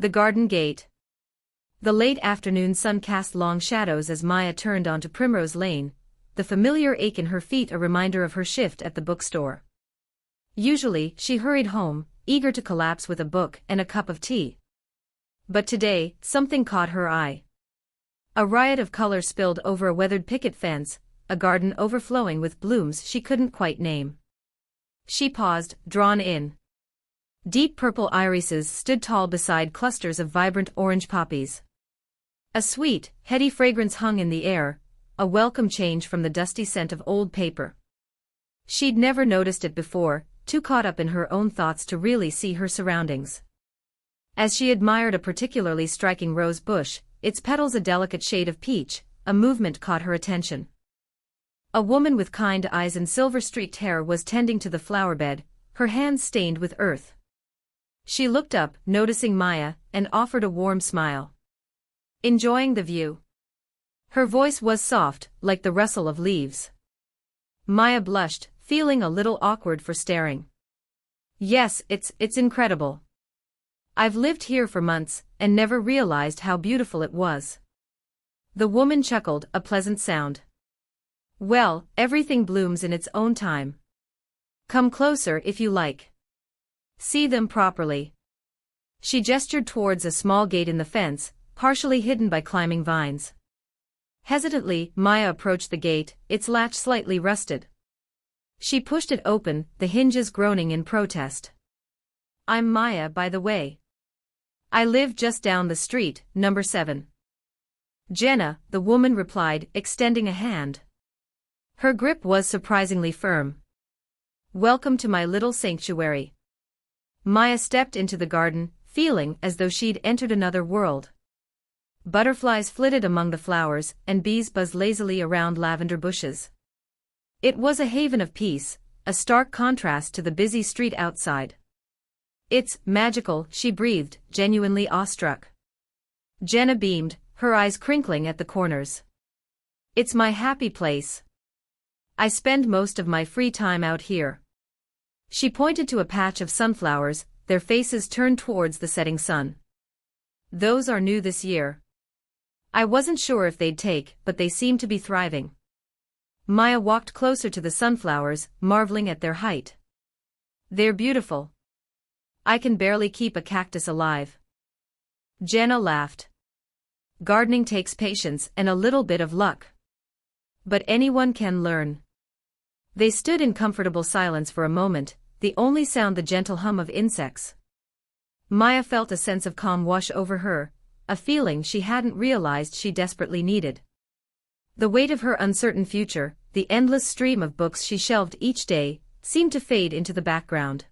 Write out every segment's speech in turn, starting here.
The garden gate. The late afternoon sun cast long shadows as Maya turned onto Primrose Lane, the familiar ache in her feet a reminder of her shift at the bookstore. Usually, she hurried home, eager to collapse with a book and a cup of tea. But today, something caught her eye. A riot of color spilled over a weathered picket fence, a garden overflowing with blooms she couldn't quite name. She paused, drawn in. Deep purple irises stood tall beside clusters of vibrant orange poppies. A sweet, heady fragrance hung in the air, a welcome change from the dusty scent of old paper. She'd never noticed it before, too caught up in her own thoughts to really see her surroundings. As she admired a particularly striking rose bush, its petals a delicate shade of peach, a movement caught her attention. A woman with kind eyes and silver-streaked hair was tending to the flowerbed, her hands stained with earth. She looked up, noticing Maya, and offered a warm smile. "Enjoying the view?" Her voice was soft, like the rustle of leaves. Maya blushed, feeling a little awkward for staring. "Yes, it's incredible. I've lived here for months, and never realized how beautiful it was." The woman chuckled, a pleasant sound. "Well, everything blooms in its own time. Come closer if you like. See them properly." She gestured towards a small gate in the fence, partially hidden by climbing vines. Hesitantly, Maya approached the gate, its latch slightly rusted. She pushed it open, the hinges groaning in protest. "I'm Maya, by the way. I live just down the street, number 7. "Jenna," the woman replied, extending a hand. Her grip was surprisingly firm. "Welcome to my little sanctuary." Maya stepped into the garden, feeling as though she'd entered another world. Butterflies flitted among the flowers, and bees buzzed lazily around lavender bushes. It was a haven of peace, a stark contrast to the busy street outside. "It's magical," she breathed, genuinely awestruck. Jenna beamed, her eyes crinkling at the corners. "It's my happy place. I spend most of my free time out here." She pointed to a patch of sunflowers, their faces turned towards the setting sun. "Those are new this year. I wasn't sure if they'd take, but they seem to be thriving." Maya walked closer to the sunflowers, marveling at their height. "They're beautiful. I can barely keep a cactus alive." Jenna laughed. "Gardening takes patience and a little bit of luck. But anyone can learn." They stood in comfortable silence for a moment, the only sound the gentle hum of insects. Maya felt a sense of calm wash over her, a feeling she hadn't realized she desperately needed. The weight of her uncertain future, the endless stream of books she shelved each day, seemed to fade into the background.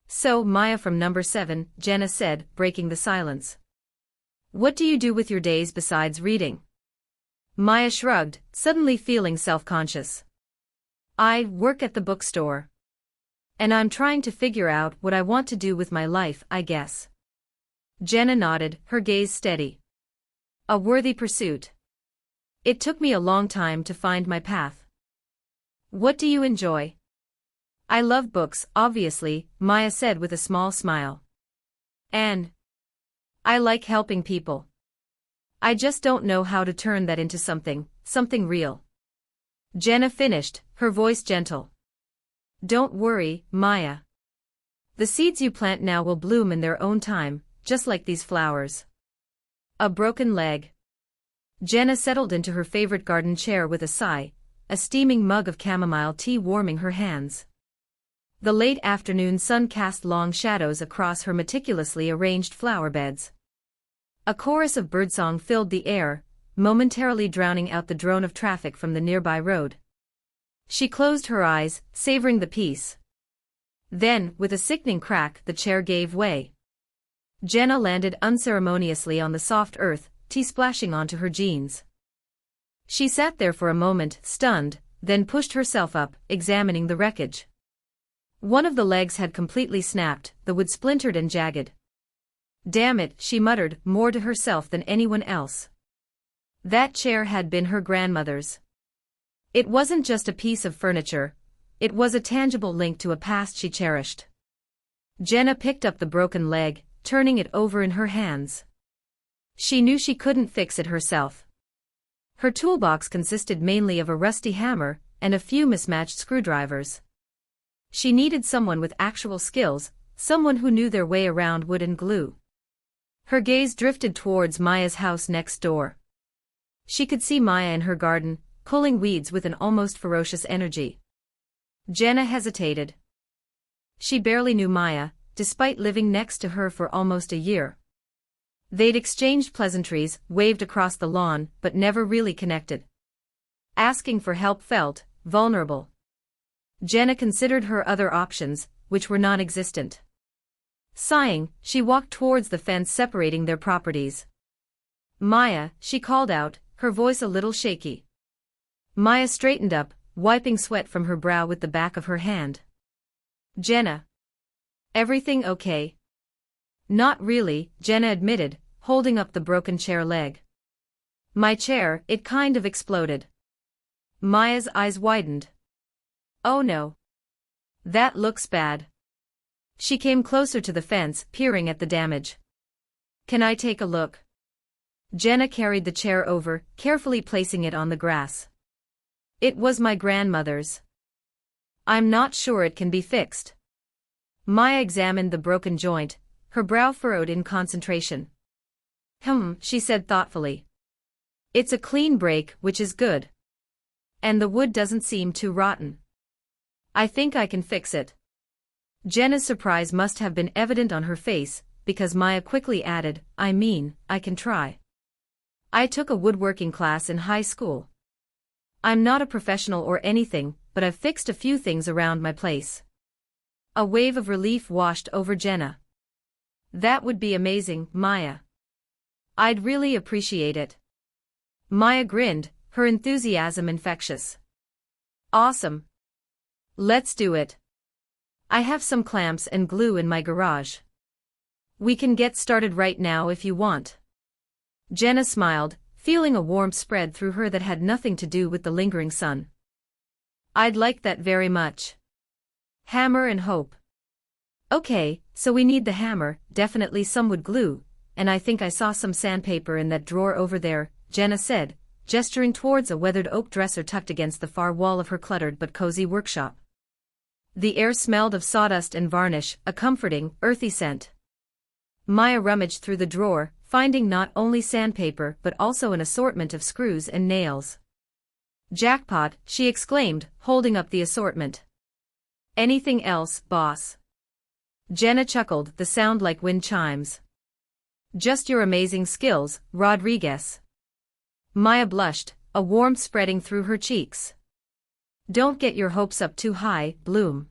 "So, Maya from number 7, Jenna said, breaking the silence. "What do you do with your days besides reading?" Maya shrugged, suddenly feeling self-conscious. "I work at the bookstore. And I'm trying to figure out what I want to do with my life, I guess." Jenna nodded, her gaze steady. "A worthy pursuit. It took me a long time to find my path." "What do you enjoy?" "I love books, obviously," Maya said with a small smile. "And I like helping people. I just don't know how to turn that into something real." Jenna finished, her voice gentle. "Don't worry, Maya. The seeds you plant now will bloom in their own time, just like these flowers." A broken leg. Jenna settled into her favorite garden chair with a sigh, a steaming mug of chamomile tea warming her hands. The late afternoon sun cast long shadows across her meticulously arranged flower beds. A chorus of birdsong filled the air, momentarily drowning out the drone of traffic from the nearby road. She closed her eyes, savoring the peace. Then, with a sickening crack, the chair gave way. Jenna landed unceremoniously on the soft earth, tea splashing onto her jeans. She sat there for a moment, stunned, then pushed herself up, examining the wreckage. One of the legs had completely snapped, the wood splintered and jagged. "Damn it," she muttered, more to herself than anyone else. That chair had been her grandmother's. It wasn't just a piece of furniture, it was a tangible link to a past she cherished. Jenna picked up the broken leg, turning it over in her hands. She knew she couldn't fix it herself. Her toolbox consisted mainly of a rusty hammer and a few mismatched screwdrivers. She needed someone with actual skills, someone who knew their way around wood and glue. Her gaze drifted towards Maya's house next door. She could see Maya in her garden, pulling weeds with an almost ferocious energy. Jenna hesitated. She barely knew Maya, despite living next to her for almost a year. They'd exchanged pleasantries, waved across the lawn, but never really connected. Asking for help felt vulnerable. Jenna considered her other options, which were non-existent. Sighing, she walked towards the fence separating their properties. "Maya," she called out, her voice a little shaky. Maya straightened up, wiping sweat from her brow with the back of her hand. "Jenna. Everything okay?" "Not really," Jenna admitted, holding up the broken chair leg. "My chair, it kind of exploded." Maya's eyes widened. "Oh no. That looks bad." She came closer to the fence, peering at the damage. "Can I take a look?" Jenna carried the chair over, carefully placing it on the grass. "It was my grandmother's. I'm not sure it can be fixed." Maya examined the broken joint, her brow furrowed in concentration. She said thoughtfully. "It's a clean break, which is good. And the wood doesn't seem too rotten. I think I can fix it." Jenna's surprise must have been evident on her face, because Maya quickly added, I can try. I took a woodworking class in high school. I'm not a professional or anything, but I've fixed a few things around my place." A wave of relief washed over Jenna. "That would be amazing, Maya. I'd really appreciate it." Maya grinned, her enthusiasm infectious. "Awesome. Let's do it. I have some clamps and glue in my garage. We can get started right now if you want." Jenna smiled, feeling a warmth spread through her that had nothing to do with the lingering sun. "I'd like that very much. Hammer and hope." "Okay, so we need the hammer, definitely some wood glue, and I think I saw some sandpaper in that drawer over there," Jenna said, gesturing towards a weathered oak dresser tucked against the far wall of her cluttered but cozy workshop. The air smelled of sawdust and varnish, a comforting, earthy scent. Maya rummaged through the drawer, finding not only sandpaper but also an assortment of screws and nails. "Jackpot," she exclaimed, holding up the assortment. "Anything else, boss?" Jenna chuckled, the sound like wind chimes. "Just your amazing skills, Rodriguez." Maya blushed, a warmth spreading through her cheeks. "Don't get your hopes up too high, Bloom.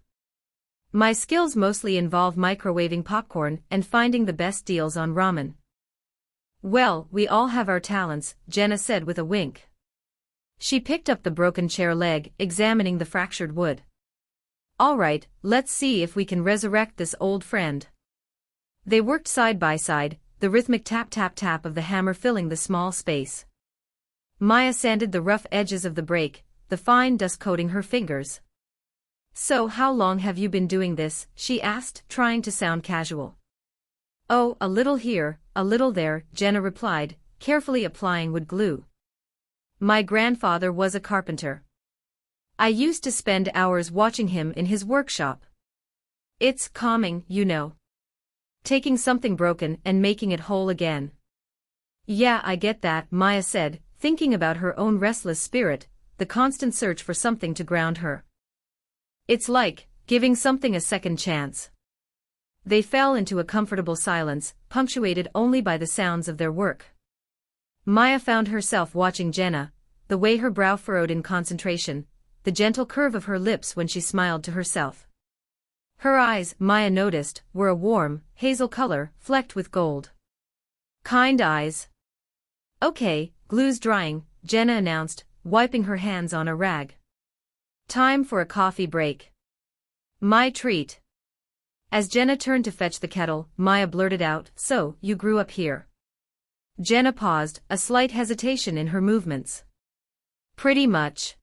My skills mostly involve microwaving popcorn and finding the best deals on ramen." "Well, we all have our talents," Jenna said with a wink. She picked up the broken chair leg, examining the fractured wood. "All right, let's see if we can resurrect this old friend." They worked side by side, the rhythmic tap-tap-tap of the hammer filling the small space. Maya sanded the rough edges of the break, the fine dust coating her fingers. "So how long have you been doing this?" she asked, trying to sound casual. "Oh, a little here, a little there," Jenna replied, carefully applying wood glue. "My grandfather was a carpenter. I used to spend hours watching him in his workshop. It's calming, you know. Taking something broken and making it whole again." "Yeah, I get that," Maya said, thinking about her own restless spirit, the constant search for something to ground her. "It's like giving something a second chance." They fell into a comfortable silence, punctuated only by the sounds of their work. Maya found herself watching Jenna, the way her brow furrowed in concentration, the gentle curve of her lips when she smiled to herself. Her eyes, Maya noticed, were a warm, hazel color, flecked with gold. Kind eyes. "Okay, glue's drying," Jenna announced, wiping her hands on a rag. "Time for a coffee break." "My treat." As Jenna turned to fetch the kettle, Maya blurted out, "So, you grew up here?" Jenna paused, a slight hesitation in her movements. "Pretty much.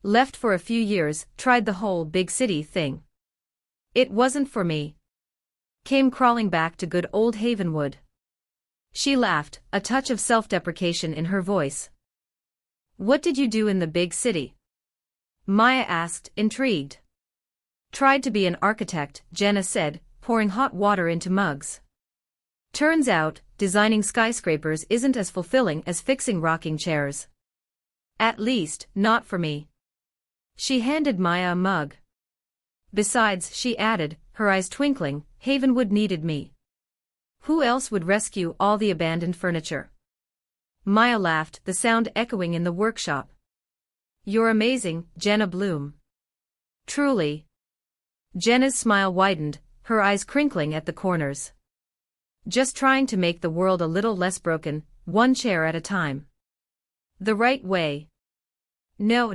Left for a few years, tried the whole big city thing. It wasn't for me." came crawling back to good old Havenwood. She laughed, a touch of self-deprecation in her voice. What did you do in the big city? Maya asked, intrigued. Tried to be an architect, Jenna said, pouring hot water into mugs. Turns out, designing skyscrapers isn't as fulfilling as fixing rocking chairs. At least, not for me. She handed Maya a mug. Besides, she added, her eyes twinkling, Havenwood needed me. Who else would rescue all the abandoned furniture? Maya laughed, the sound echoing in the workshop. You're amazing, Jenna Bloom. Truly. Jenna's smile widened, her eyes crinkling at the corners. Just trying to make the world a little less broken, one chair at a time. The right way. No,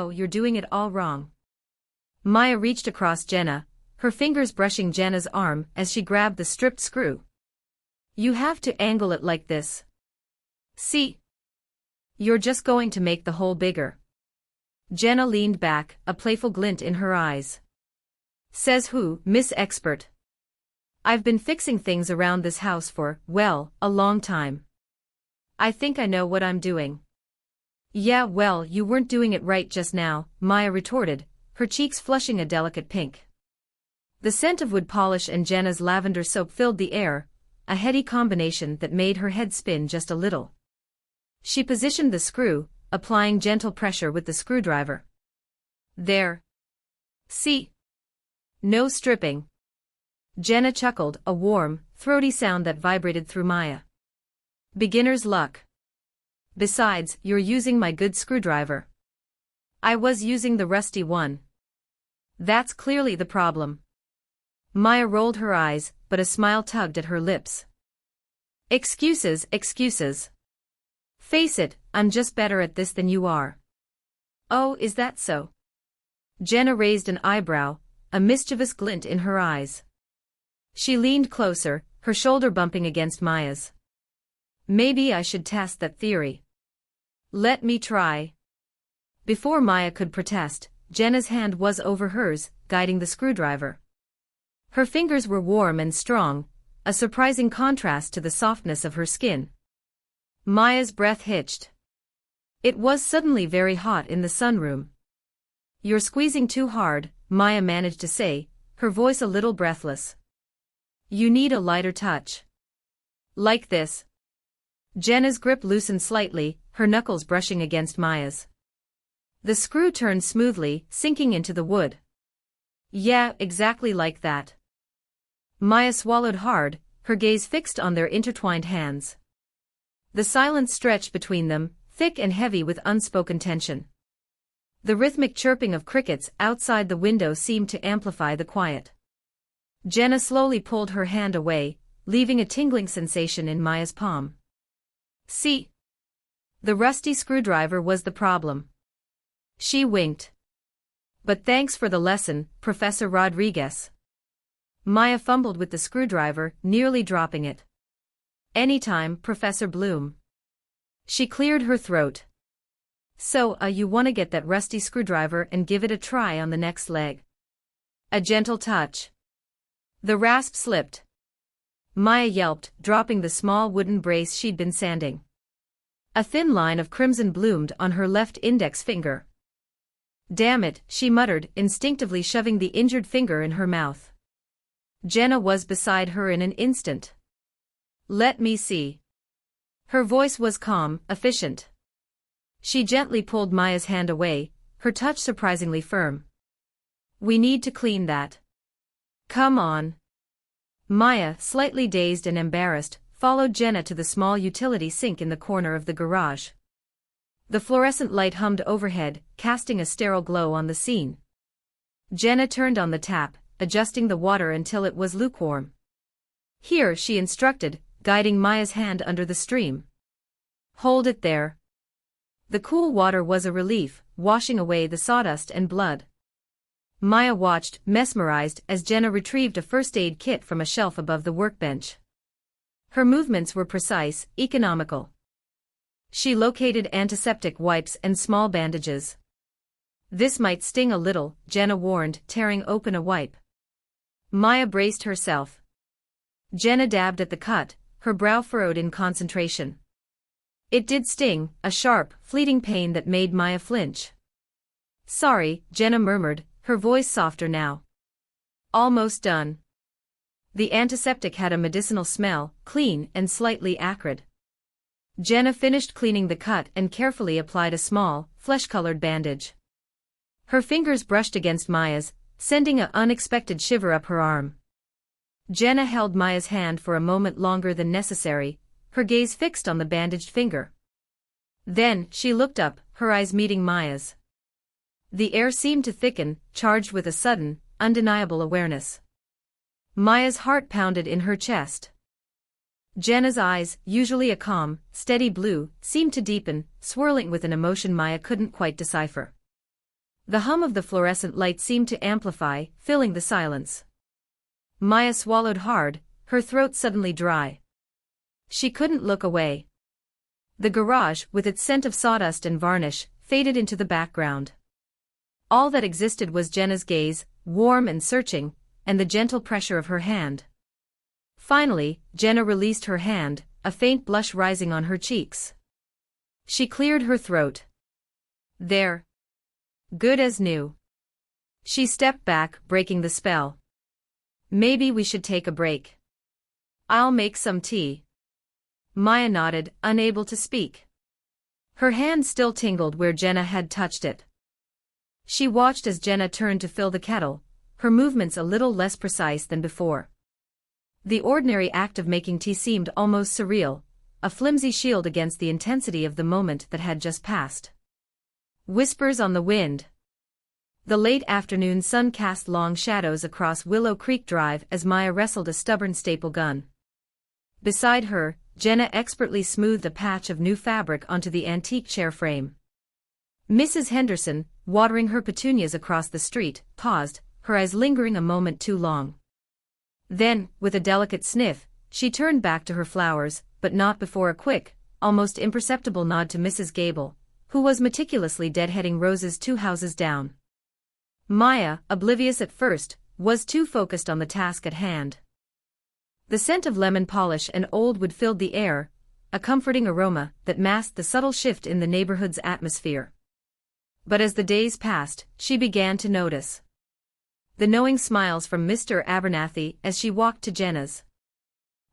you're doing it all wrong. Maya reached across Jenna, her fingers brushing Jenna's arm as she grabbed the stripped screw. You have to angle it like this. See? You're just going to make the hole bigger. Jenna leaned back, a playful glint in her eyes. Says who, Miss Expert? I've been fixing things around this house for, well, a long time. I think I know what I'm doing. Yeah, well, you weren't doing it right just now, Maya retorted, her cheeks flushing a delicate pink. The scent of wood polish and Jenna's lavender soap filled the air, a heady combination that made her head spin just a little. She positioned the screw, applying gentle pressure with the screwdriver. There. See? No stripping. Jenna chuckled, a warm, throaty sound that vibrated through Maya. Beginner's luck. Besides, you're using my good screwdriver. I was using the rusty one. That's clearly the problem. Maya rolled her eyes, but a smile tugged at her lips. Excuses. Face it, I'm just better at this than you are. Oh, is that so? Jenna raised an eyebrow, a mischievous glint in her eyes. She leaned closer, her shoulder bumping against Maya's. Maybe I should test that theory. Let me try. Before Maya could protest, Jenna's hand was over hers, guiding the screwdriver. Her fingers were warm and strong, a surprising contrast to the softness of her skin. Maya's breath hitched. It was suddenly very hot in the sunroom. You're squeezing too hard, Maya managed to say, her voice a little breathless. You need a lighter touch. Like this. Jenna's grip loosened slightly, her knuckles brushing against Maya's. The screw turned smoothly, sinking into the wood. Yeah, exactly like that. Maya swallowed hard, her gaze fixed on their intertwined hands. The silence stretched between them, thick and heavy with unspoken tension. The rhythmic chirping of crickets outside the window seemed to amplify the quiet. Jenna slowly pulled her hand away, leaving a tingling sensation in Maya's palm. See? The rusty screwdriver was the problem. She winked. But thanks for the lesson, Professor Rodriguez. Maya fumbled with the screwdriver, nearly dropping it. Anytime, Professor Bloom. She cleared her throat. So, you want to get that rusty screwdriver and give it a try on the next leg. A gentle touch. The rasp slipped. Maya yelped, dropping the small wooden brace she'd been sanding. A thin line of crimson bloomed on her left index finger. Damn it, she muttered, instinctively shoving the injured finger in her mouth. Jenna was beside her in an instant. Let me see. Her voice was calm, efficient. She gently pulled Maya's hand away, her touch surprisingly firm. We need to clean that. Come on. Maya, slightly dazed and embarrassed, followed Jenna to the small utility sink in the corner of the garage. The fluorescent light hummed overhead, casting a sterile glow on the scene. Jenna turned on the tap, adjusting the water until it was lukewarm. Here, she instructed, guiding Maya's hand under the stream. Hold it there. The cool water was a relief, washing away the sawdust and blood. Maya watched, mesmerized, as Jenna retrieved a first aid kit from a shelf above the workbench. Her movements were precise, economical. She located antiseptic wipes and small bandages. This might sting a little, Jenna warned, tearing open a wipe. Maya braced herself. Jenna dabbed at the cut, her brow furrowed in concentration. It did sting, a sharp, fleeting pain that made Maya flinch. "Sorry," Jenna murmured, her voice softer now. "Almost done." The antiseptic had a medicinal smell, clean and slightly acrid. Jenna finished cleaning the cut and carefully applied a small, flesh-colored bandage. Her fingers brushed against Maya's, sending an unexpected shiver up her arm. Jenna held Maya's hand for a moment longer than necessary, her gaze fixed on the bandaged finger. Then, she looked up, her eyes meeting Maya's. The air seemed to thicken, charged with a sudden, undeniable awareness. Maya's heart pounded in her chest. Jenna's eyes, usually a calm, steady blue, seemed to deepen, swirling with an emotion Maya couldn't quite decipher. The hum of the fluorescent light seemed to amplify, filling the silence. Maya swallowed hard, her throat suddenly dry. She couldn't look away. The garage, with its scent of sawdust and varnish, faded into the background. All that existed was Jenna's gaze, warm and searching, and the gentle pressure of her hand. Finally, Jenna released her hand, a faint blush rising on her cheeks. She cleared her throat. "There. Good as new." She stepped back, breaking the spell. "Maybe we should take a break. I'll make some tea." Maya nodded, unable to speak. Her hand still tingled where Jenna had touched it. She watched as Jenna turned to fill the kettle, her movements a little less precise than before. The ordinary act of making tea seemed almost surreal, a flimsy shield against the intensity of the moment that had just passed. Whispers on the wind. The late afternoon sun cast long shadows across Willow Creek Drive as Maya wrestled a stubborn staple gun. Beside her, Jenna expertly smoothed a patch of new fabric onto the antique chair frame. Mrs. Henderson, watering her petunias across the street, paused, her eyes lingering a moment too long. Then, with a delicate sniff, she turned back to her flowers, but not before a quick, almost imperceptible nod to Mrs. Gable, who was meticulously deadheading roses 2 houses down. Maya, oblivious at first, was too focused on the task at hand. The scent of lemon polish and old wood filled the air, a comforting aroma that masked the subtle shift in the neighborhood's atmosphere. But as the days passed, she began to notice the knowing smiles from Mr. Abernathy as she walked to Jenna's.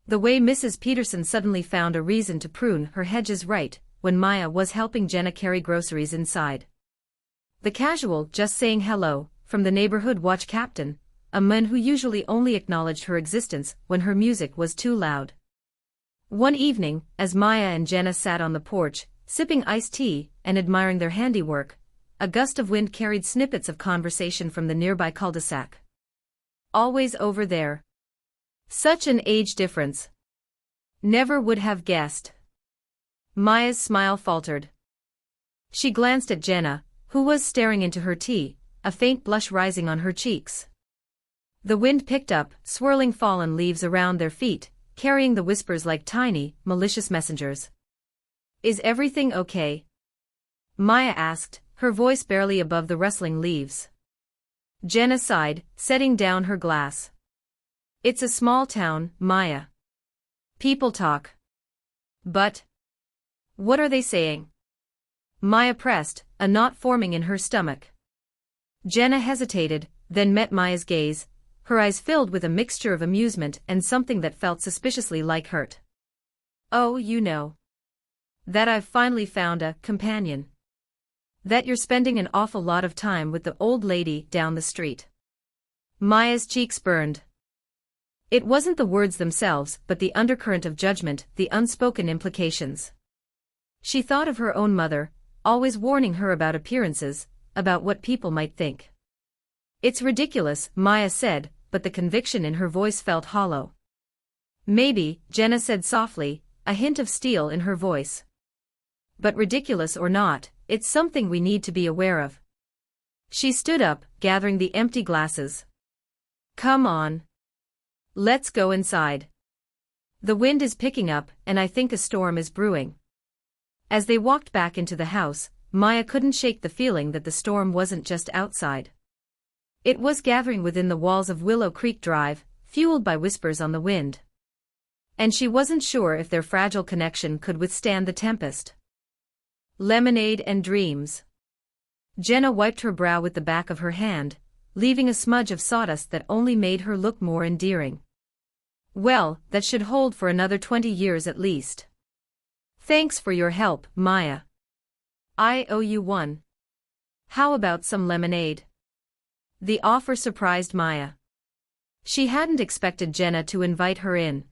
The way Mrs. Peterson suddenly found a reason to prune her hedges right when Maya was helping Jenna carry groceries inside. The casual just saying hello from the neighborhood watch captain, a man who usually only acknowledged her existence when her music was too loud. One evening, as Maya and Jenna sat on the porch, sipping iced tea and admiring their handiwork, a gust of wind carried snippets of conversation from the nearby cul-de-sac. "Always over there. Such an age difference. Never would have guessed." Maya's smile faltered. She glanced at Jenna, who was staring into her tea, a faint blush rising on her cheeks. The wind picked up, swirling fallen leaves around their feet, carrying the whispers like tiny, malicious messengers. "Is everything okay?" Maya asked, her voice barely above the rustling leaves. Jenna sighed, setting down her glass. "It's a small town, Maya. People talk. But what are they saying?" Maya pressed, a knot forming in her stomach. Jenna hesitated, then met Maya's gaze, her eyes filled with a mixture of amusement and something that felt suspiciously like hurt. "Oh, you know. That I've finally found a companion. That you're spending an awful lot of time with the old lady down the street." Maya's cheeks burned. It wasn't the words themselves but the undercurrent of judgment, the unspoken implications. She thought of her own mother, always warning her about appearances, about what people might think. "It's ridiculous," Maya said, but the conviction in her voice felt hollow. "Maybe," Jenna said softly, a hint of steel in her voice. "But ridiculous or not, it's something we need to be aware of." She stood up, gathering the empty glasses. "Come on. Let's go inside. The wind is picking up, and I think a storm is brewing." As they walked back into the house, Maya couldn't shake the feeling that the storm wasn't just outside. It was gathering within the walls of Willow Creek Drive, fueled by whispers on the wind. And she wasn't sure if their fragile connection could withstand the tempest. Lemonade and dreams. Jenna wiped her brow with the back of her hand, leaving a smudge of sawdust that only made her look more endearing. Well, that should hold for another 20 years at least. Thanks for your help, Maya. I owe you one. How about some lemonade? The offer surprised Maya. She hadn't expected Jenna to invite her in.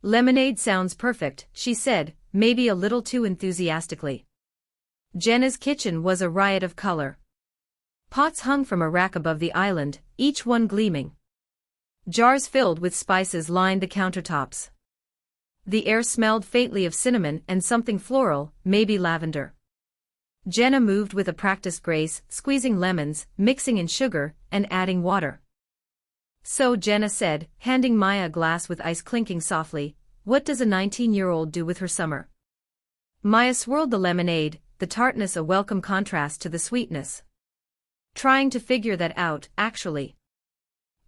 Lemonade sounds perfect, she said, maybe a little too enthusiastically. Jenna's kitchen was a riot of color. Pots hung from a rack above the island, each one gleaming. Jars filled with spices lined the countertops. The air smelled faintly of cinnamon and something floral, maybe lavender. Jenna moved with a practiced grace, squeezing lemons, mixing in sugar, and adding water. So Jenna said, handing Maya a glass with ice clinking softly, what does a 19-year-old do with her summer? Maya swirled the lemonade, the tartness a welcome contrast to the sweetness. Trying to figure that out, actually.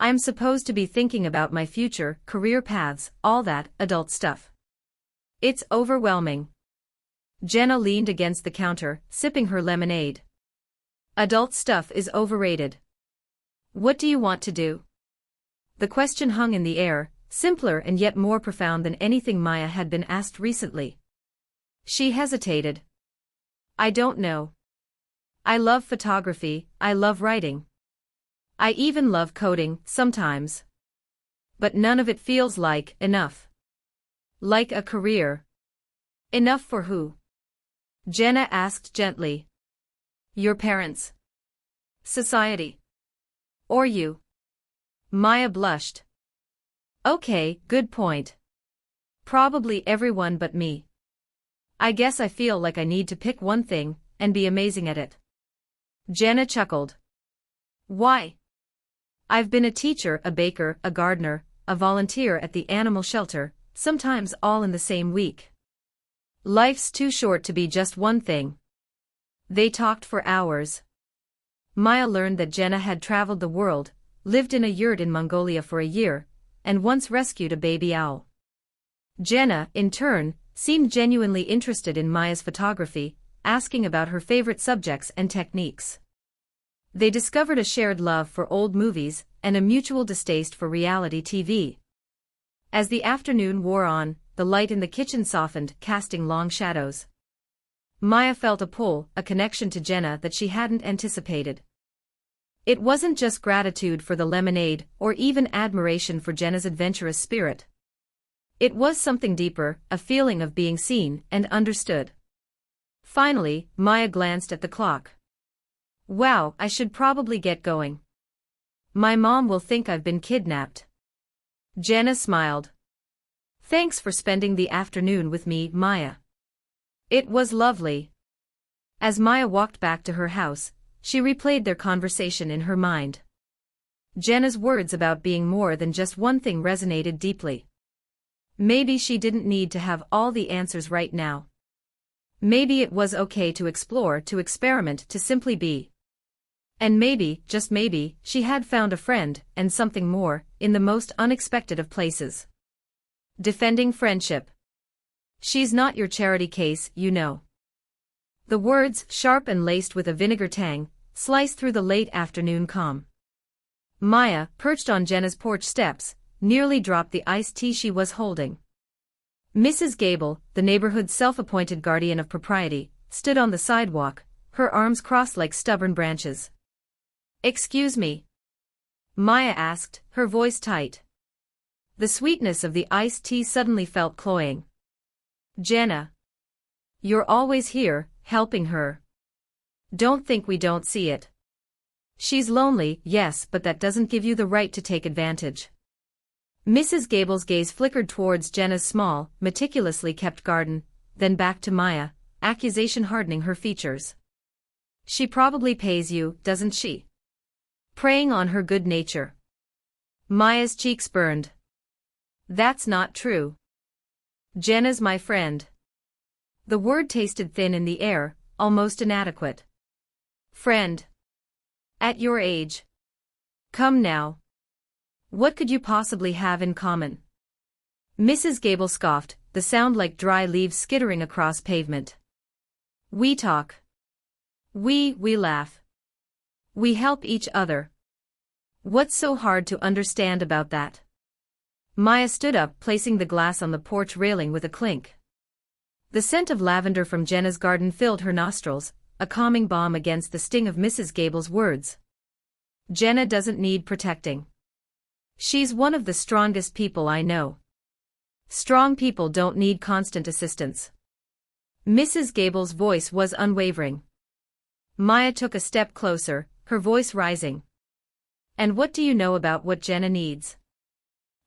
I'm supposed to be thinking about my future, career paths, all that, adult stuff. It's overwhelming. Jenna leaned against the counter, sipping her lemonade. Adult stuff is overrated. What do you want to do? The question hung in the air, simpler and yet more profound than anything Maya had been asked recently. She hesitated. I don't know. I love photography, I love writing. I even love coding, sometimes. But none of it feels like enough. Like a career. Enough for who? Jenna asked gently. Your parents. Society. Or you. Maya blushed. Okay, good point. Probably everyone but me. I guess I feel like I need to pick one thing, and be amazing at it. Jenna chuckled. Why? I've been a teacher, a baker, a gardener, a volunteer at the animal shelter, sometimes all in the same week. Life's too short to be just one thing. They talked for hours. Maya learned that Jenna had traveled the world, lived in a yurt in Mongolia for a year, and once rescued a baby owl. Jenna, in turn, seemed genuinely interested in Maya's photography, asking about her favorite subjects and techniques. They discovered a shared love for old movies and a mutual distaste for reality TV. As the afternoon wore on, the light in the kitchen softened, casting long shadows. Maya felt a pull, a connection to Jenna that she hadn't anticipated. It wasn't just gratitude for the lemonade or even admiration for Jenna's adventurous spirit. It was something deeper, a feeling of being seen and understood. Finally, Maya glanced at the clock. Wow, I should probably get going. My mom will think I've been kidnapped. Jenna smiled. Thanks for spending the afternoon with me, Maya. It was lovely. As Maya walked back to her house, she replayed their conversation in her mind. Jenna's words about being more than just one thing resonated deeply. Maybe she didn't need to have all the answers right now. Maybe it was okay to explore, to experiment, to simply be. And maybe, just maybe, she had found a friend, and something more, in the most unexpected of places. Defending friendship. She's not your charity case, you know. The words, sharp and laced with a vinegar tang, sliced through the late afternoon calm. Maya, perched on Jenna's porch steps, nearly dropped the iced tea she was holding. Mrs. Gable, the neighborhood's self-appointed guardian of propriety, stood on the sidewalk, her arms crossed like stubborn branches. Excuse me? Maya asked, her voice tight. The sweetness of the iced tea suddenly felt cloying. Jenna. You're always here, helping her. Don't think we don't see it. She's lonely, yes, but that doesn't give you the right to take advantage. Mrs. Gable's gaze flickered towards Jenna's small, meticulously kept garden, then back to Maya, accusation hardening her features. She probably pays you, doesn't she? Preying on her good nature. Maya's cheeks burned. That's not true. Jenna's my friend. The word tasted thin in the air, almost inadequate. Friend. At your age. Come now. What could you possibly have in common? Mrs. Gable scoffed, the sound like dry leaves skittering across pavement. We talk. We laugh. We help each other. What's so hard to understand about that? Maya stood up, placing the glass on the porch railing with a clink. The scent of lavender from Jenna's garden filled her nostrils, a calming balm against the sting of Mrs. Gable's words. Jenna doesn't need protecting. She's one of the strongest people I know. Strong people don't need constant assistance. Mrs. Gable's voice was unwavering. Maya took a step closer, her voice rising. And what do you know about what Jenna needs?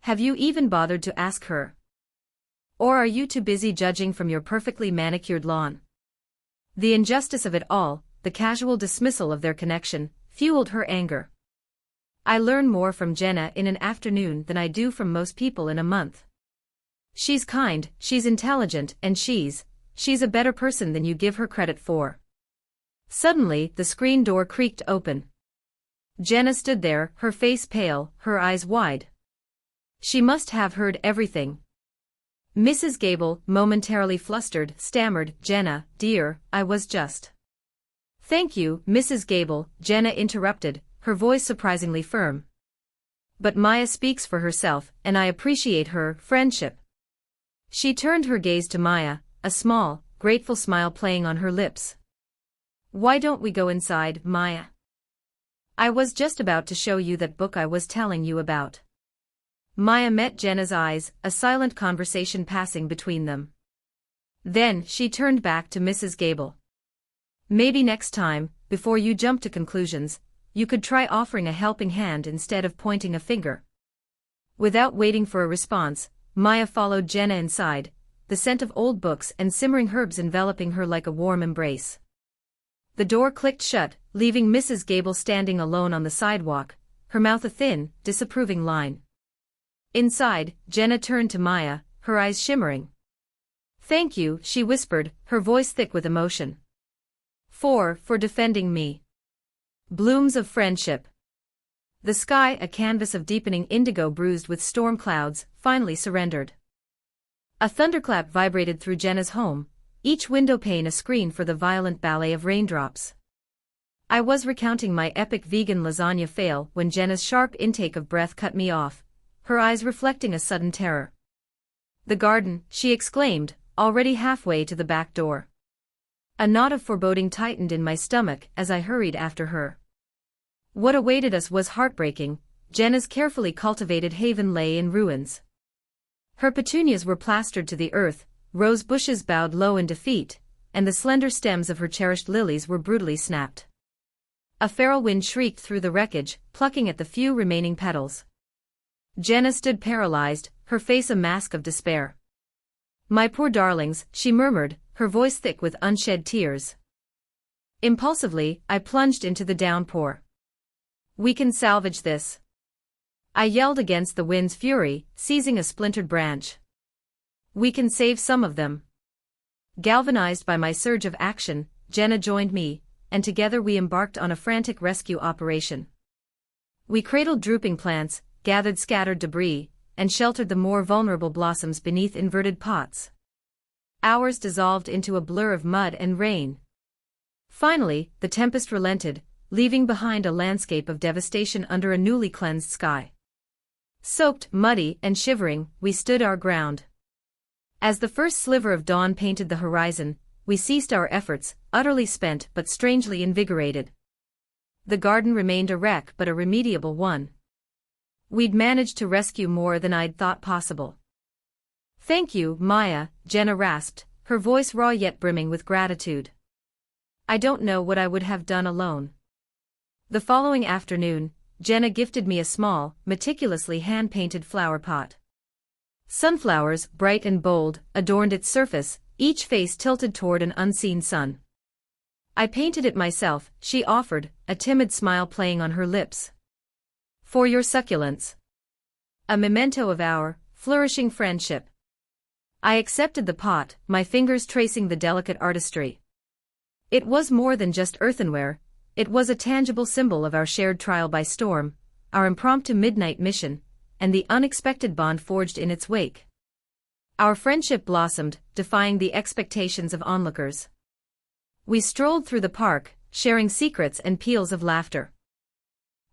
Have you even bothered to ask her? Or are you too busy judging from your perfectly manicured lawn? The injustice of it all, the casual dismissal of their connection, fueled her anger. I learn more from Jenna in an afternoon than I do from most people in a month. She's kind, she's intelligent, and she's a better person than you give her credit for. Suddenly, the screen door creaked open. Jenna stood there, her face pale, her eyes wide. She must have heard everything. Mrs. Gable, momentarily flustered, stammered, "Jenna, dear, I was just—" "Thank you, Mrs. Gable," Jenna interrupted, her voice surprisingly firm. "But Maya speaks for herself, and I appreciate her friendship." She turned her gaze to Maya, a small, grateful smile playing on her lips. "Why don't we go inside, Maya? I was just about to show you that book I was telling you about." Maya met Jenna's eyes, a silent conversation passing between them. Then, she turned back to Mrs. Gable. "Maybe next time, before you jump to conclusions, you could try offering a helping hand instead of pointing a finger." Without waiting for a response, Maya followed Jenna inside, the scent of old books and simmering herbs enveloping her like a warm embrace. The door clicked shut, leaving Mrs. Gable standing alone on the sidewalk, her mouth a thin, disapproving line. Inside, Jenna turned to Maya, her eyes shimmering. "Thank you," she whispered, her voice thick with emotion. For defending me." Blooms of friendship. The sky, a canvas of deepening indigo bruised with storm clouds, finally surrendered. A thunderclap vibrated through Jenna's home, each window pane a screen for the violent ballet of raindrops. I was recounting my epic vegan lasagna fail when Jenna's sharp intake of breath cut me off, her eyes reflecting a sudden terror. "The garden," she exclaimed, already halfway to the back door. A knot of foreboding tightened in my stomach as I hurried after her. What awaited us was heartbreaking. Jenna's carefully cultivated haven lay in ruins. Her petunias were plastered to the earth, rose bushes bowed low in defeat, and the slender stems of her cherished lilies were brutally snapped. A feral wind shrieked through the wreckage, plucking at the few remaining petals. Jenna stood paralyzed, her face a mask of despair. "My poor darlings," she murmured, her voice thick with unshed tears. Impulsively, I plunged into the downpour. "We can salvage this," I yelled against the wind's fury, seizing a splintered branch. "We can save some of them." Galvanized by my surge of action, Jenna joined me, and together we embarked on a frantic rescue operation. We cradled drooping plants, gathered scattered debris, and sheltered the more vulnerable blossoms beneath inverted pots. Hours dissolved into a blur of mud and rain. Finally, the tempest relented, leaving behind a landscape of devastation under a newly cleansed sky. Soaked, muddy, and shivering, we stood our ground. As the first sliver of dawn painted the horizon, we ceased our efforts, utterly spent but strangely invigorated. The garden remained a wreck but a remediable one. We'd managed to rescue more than I'd thought possible. "Thank you, Maya," Jenna rasped, her voice raw yet brimming with gratitude. "I don't know what I would have done alone." The following afternoon, Jenna gifted me a small, meticulously hand-painted flower pot. Sunflowers, bright and bold, adorned its surface, each face tilted toward an unseen sun. "I painted it myself," she offered, a timid smile playing on her lips. "For your succulents. A memento of our flourishing friendship." I accepted the pot, my fingers tracing the delicate artistry. It was more than just earthenware, it was a tangible symbol of our shared trial by storm, our impromptu midnight mission, and the unexpected bond forged in its wake. Our friendship blossomed, defying the expectations of onlookers. We strolled through the park, sharing secrets and peals of laughter.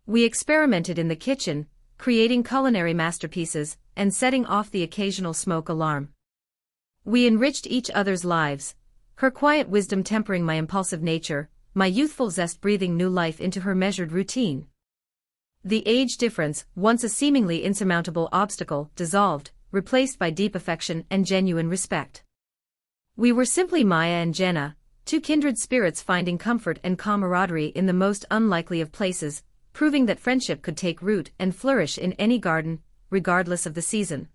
We experimented in the kitchen, creating culinary masterpieces, and setting off the occasional smoke alarm. We enriched each other's lives, her quiet wisdom tempering my impulsive nature, my youthful zest breathing new life into her measured routine. The age difference, once a seemingly insurmountable obstacle, dissolved, replaced by deep affection and genuine respect. We were simply Maya and Jenna, two kindred spirits finding comfort and camaraderie in the most unlikely of places, proving that friendship could take root and flourish in any garden, regardless of the season.